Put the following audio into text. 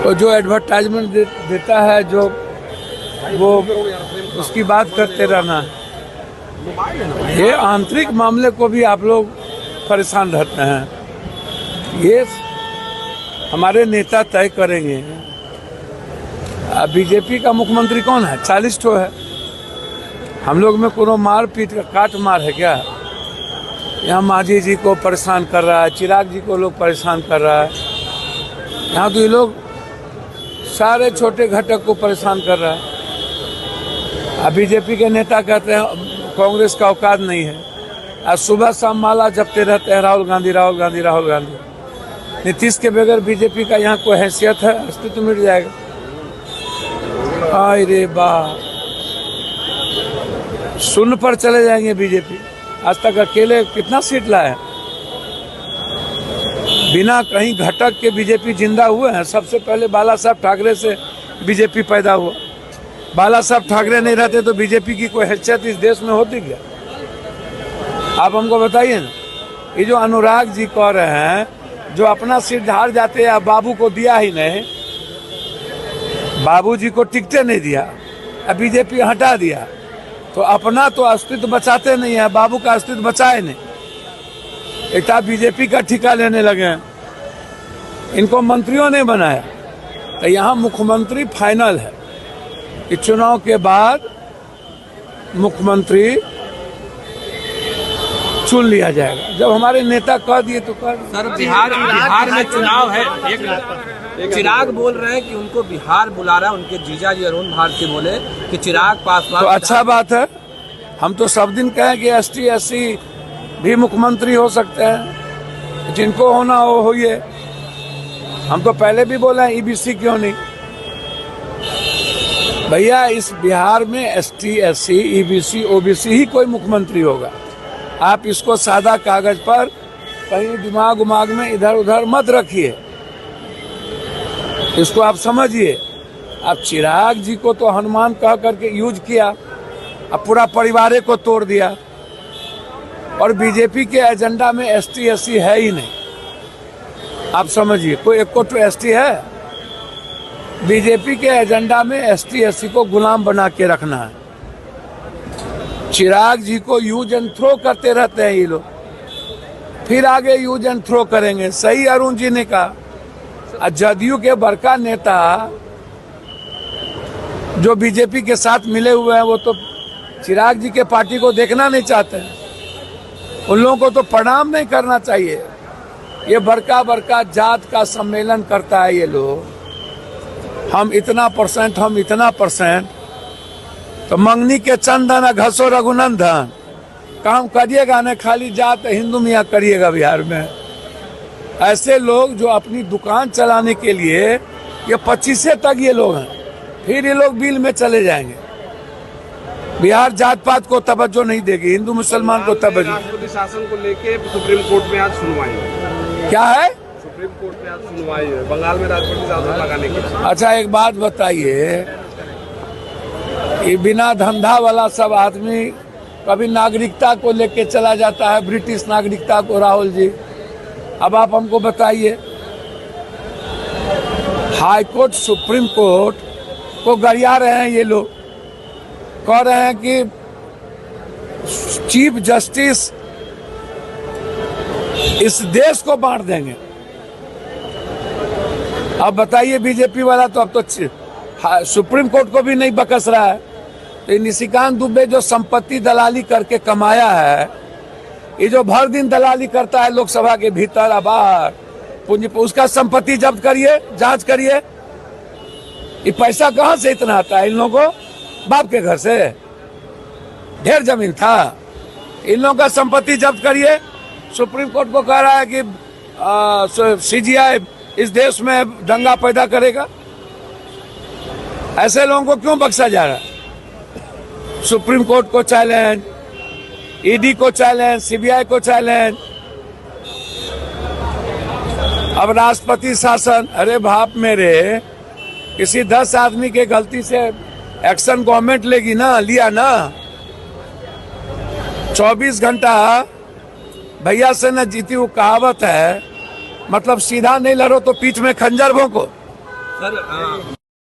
तो जो एडवर्टाइजमेंट देता है जो वो उसकी बात करते रहना है। ये आंतरिक मामले को भी आप लोग परेशान रहते हैं। ये हमारे नेता तय करेंगे। बीजेपी का मुख्यमंत्री कौन है? 40 ठो है। हम लोग में कोनो मार पीट का काट मार है क्या? यहाँ मांझी जी को परेशान कर रहा है, चिराग जी को लोग परेशान कर रहा है। यहाँ तो ये लोग सारे छोटे घटक को परेशान कर रहा है। अब बीजेपी के नेता कहते हैं कांग्रेस का औकात नहीं है। आज सुबह शाम माला जपते रहते हैं राहुल गांधी राहुल गांधी राहुल गांधी। नीतीश के बगैर बीजेपी का यहाँ कोई हैसियत है? अस्तित्व तो मिट जाएगा। अरे वाह, शून्य पर चले जाएंगे बीजेपी। आज तक अकेले कितना सीट लाए? बिना कहीं घटक के बीजेपी जिंदा हुए हैं। सबसे पहले बाला साहब ठाकरे से बीजेपी पैदा हुआ। बाला साहब ठाकरे नहीं रहते तो बीजेपी की कोई हैसियत इस देश में होती क्या? आप हमको बताइए ना। ये जो अनुराग जी कह रहे हैं, जो अपना सिर ढार जाते हैं, बाबू को दिया ही नहीं, बाबू जी को टिकटे नहीं दिया, अब बीजेपी हटा दिया, तो अपना तो अस्तित्व बचाते नहीं है, बाबू का अस्तित्व बचाए नहीं। एक आप बीजेपी का ठिका लेने लगे हैं। इनको मंत्रियों ने बनाया। तो यहाँ मुख्यमंत्री फाइनल है कि चुनाव के बाद मुख्यमंत्री चुन लिया जाएगा। जब हमारे नेता कह दिए तो कह। सर, बिहार में चुनाव है। एक चिराग बोल रहे हैं कि उनको बिहार बुला रहा है। उनके जीजा जी अरुण भारती बोले कि चिराग पासवान। तो अच्छा बात है। हम तो सब दिन कहें कि ST SC भी मुख्यमंत्री हो सकते हैं। जिनको होना हो होइए। हम तो पहले भी बोले हैं EBC क्यों नहीं। भैया इस बिहार में ST SC EBC OBC ही कोई मुख्यमंत्री होगा। आप इसको सादा कागज पर कहीं दिमाग उमाग में इधर उधर मत रखिए। इसको आप समझिए। अब चिराग जी को तो हनुमान कह करके यूज किया, अब पूरा परिवार को तोड़ दिया। और बीजेपी के एजेंडा में ST SC है ही नहीं। आप समझिए, कोई एक को तो ST है। बीजेपी के एजेंडा में ST SC को गुलाम बना के रखना है। चिराग जी को यूज एंड थ्रो करते रहते हैं ये लोग, फिर आगे यूज एंड थ्रो करेंगे। सही अरुण जी ने कहा। जदयू के बड़का नेता जो बीजेपी के साथ मिले हुए हैं वो तो चिराग जी के पार्टी को देखना नहीं चाहते हैं। उन लोगों को तो प्रणाम नहीं करना चाहिए। ये बड़का जात का सम्मेलन करता है ये लोग। हम इतना परसेंट तो मंगनी के चंदन घसो रघुनंदन। काम करिएगा न, खाली जात हिंदू मियाँ करिएगा बिहार में। ऐसे लोग जो अपनी दुकान चलाने के लिए, ये 25 तक ये लोग हैं, फिर ये लोग बिल में चले जाएंगे। बिहार जात पात को तवज्जो नहीं देगी, हिंदू मुसलमान को तवज्जो। राष्ट्रपति शासन को लेके सुप्रीम कोर्ट में आज सुनवाई है। क्या है? सुप्रीम कोर्ट में आज सुनवाई है बंगाल में राष्ट्रपति शासन लगाने की। अच्छा एक बात बताइए, ये बिना धंधा वाला सब आदमी कभी नागरिकता को लेके चला जाता है, ब्रिटिश नागरिकता को। राहुल जी, अब आप हमको बताइए, हाई कोर्ट सुप्रीम कोर्ट को गरिया रहे हैं ये लोग। कह रहे हैं कि चीफ जस्टिस इस देश को बांट देंगे। अब बताइए, बीजेपी वाला तो अब तो सुप्रीम कोर्ट को भी नहीं बकस रहा है। तो निशिकांत दुबे जो संपत्ति दलाली करके कमाया है, ये जो भर दिन दलाली करता है लोकसभा के भीतर और बाहर, पूंजी, उसका संपत्ति जब्त करिए, जांच करिए। ये पैसा कहां से इतना आता है? इन लोगों को बाप के घर से ढेर जमीन था। इन लोगों का संपत्ति जब्त करिए। सुप्रीम कोर्ट को कह रहा है कि CGI इस देश में दंगा पैदा करेगा। ऐसे लोगों को क्यों बख्शा जा रहा है? सुप्रीम कोर्ट को चैलेंज, ED को चैलेंज, CBI को चैलेंज। अब राष्ट्रपति शासन, अरे बाप मेरे, किसी 10 आदमी के गलती से एक्शन गवर्नमेंट लेगी ना, लिया ना। 24 घंटा भैया से न जीती, वो कहावत है। मतलब सीधा नहीं लड़ो तो पीठ में खंजर भोंको। सर